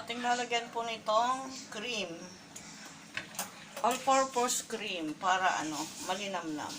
ating lalagyan po nitong cream. All-purpose cream para malinamnam.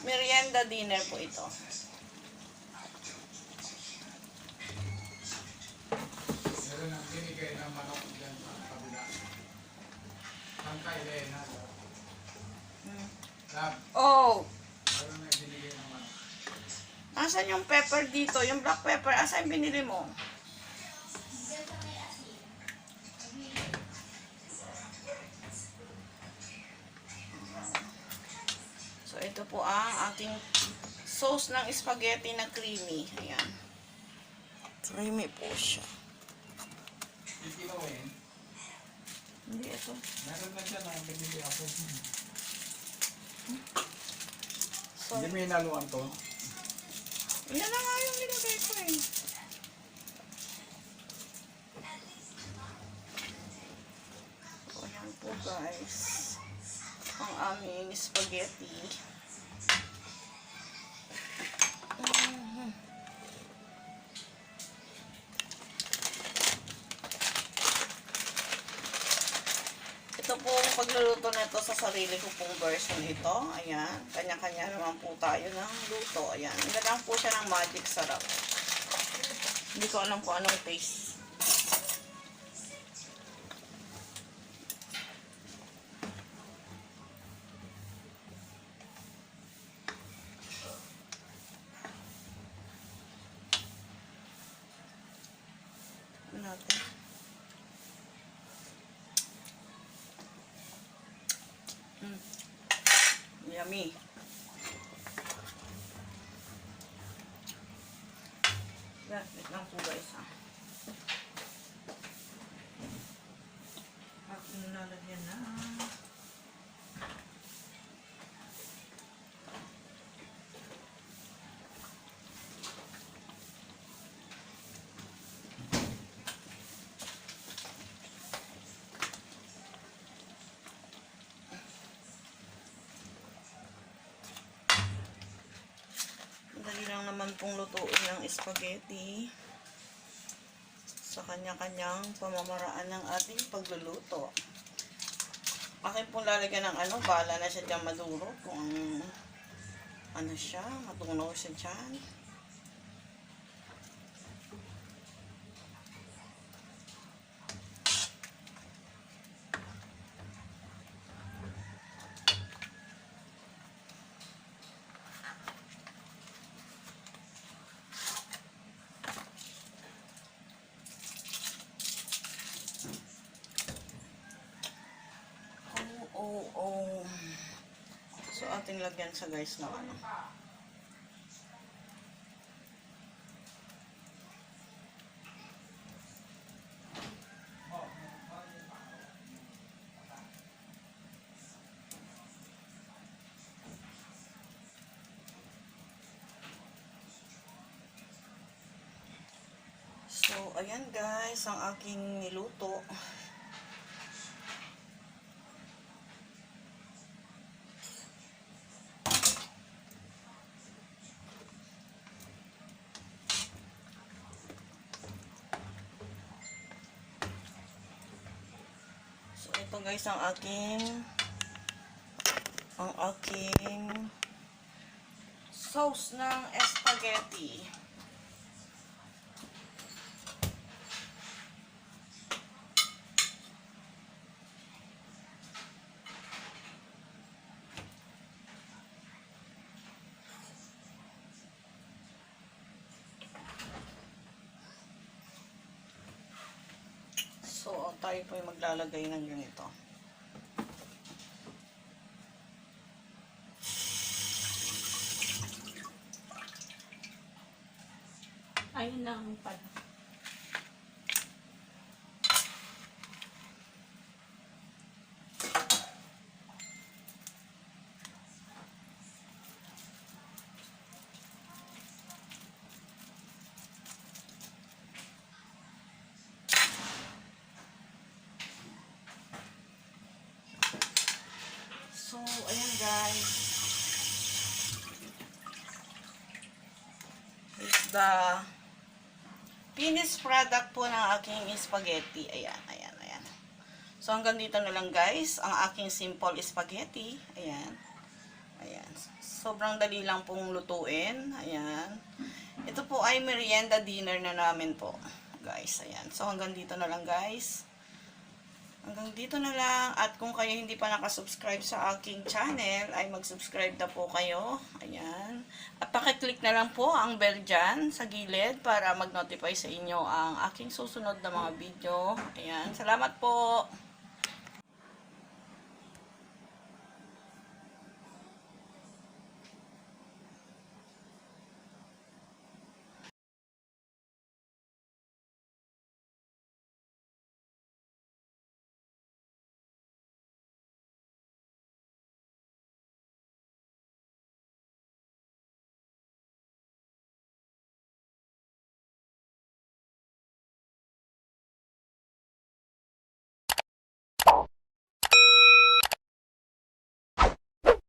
Merienda dinner po ito. Meron ang binigay ng manok dyan sa kabila. Sangkay rin, ha? Lab, Oh! meron ang binigay ng manok. Asan yung pepper dito? Yung black pepper, asan yung binili mo? So, ito po ang ating sauce ng spaghetti na creamy. Ayan. Creamy po siya. Yung kilawin, Hindi ito. meron na dyan ang binili ako. So, Hindi may naluan to. yan na nga yung nilagay ko eh. So, ayan po guys. Ang aming spaghetti. Ito po pagluluto nito sa sarili ko pong version ito. Ayan. Kanya-kanya naman po tayo ng luto. Ayan. Nilagyan po siya ng magic sarap. Hindi ko alam kung anong taste. Natin. Yummy. Wait lang po guys ha. Aking lalagyan na. Dali lang naman pong lutuin ng spaghetti sa kanya-kanyang pamamaraan ng ating pagluluto. Akin pong lalagyan ng bahala na siya dyan maduro kung siya, matunaw siya dyan. Oh. So, ating lagyan sa guys ng So, ayan guys, ang aking niluto. Ito guys ang aking sauce ng spaghetti. So, tayo po ay maglalagay ng ganito. Ayun lang pala. the finished product po ng aking spaghetti. Ayan, ayan, ayan. So, hanggang dito na lang guys, ang aking simple spaghetti. Ayan. Ayan. Sobrang dali lang pong lutuin. Ayan. Ito po ay merienda dinner na namin po. Guys, ayan. So, hanggang dito na lang guys. Hanggang dito na lang. At kung kayo hindi pa nakasubscribe sa aking channel, ay mag-subscribe na po kayo. Ayan. At pakiclick na lang po ang bell dyan sa gilid para mag-notify sa inyo ang aking susunod na mga video. Ayan. Salamat po.